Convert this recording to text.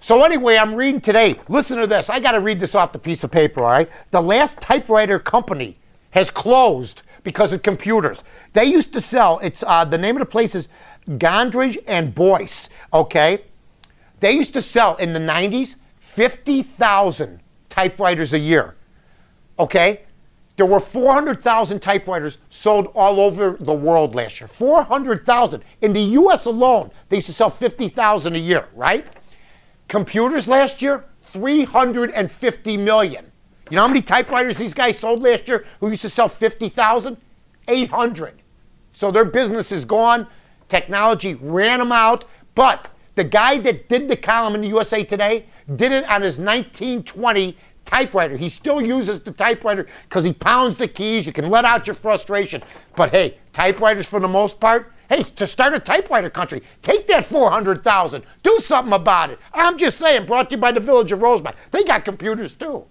So anyway, I'm reading today. Listen to this. I got to read this off the piece of paper, all right? The last typewriter company has closed because of computers. They used to sell, it's the name of the place is Gondridge and Boyce, okay? They used to sell in the 90s 50,000 typewriters a year, okay? There were 400,000 typewriters sold all over the world last year. 400,000. In the US alone, they used to sell 50,000 a year, right? Computers last year, 350 million. You know how many typewriters these guys sold last year who used to sell 50,000? 800. So their business is gone. Technology ran them out. But the guy that did the column in the USA Today did it on his 1920 typewriter. He still uses the typewriter because he pounds the keys. You can let out your frustration. But hey, typewriters for the most part, hey, to start a typewriter country, take that 400,000. Do something about it. I'm just saying, brought to you by the Village of Rosemont. They got computers too.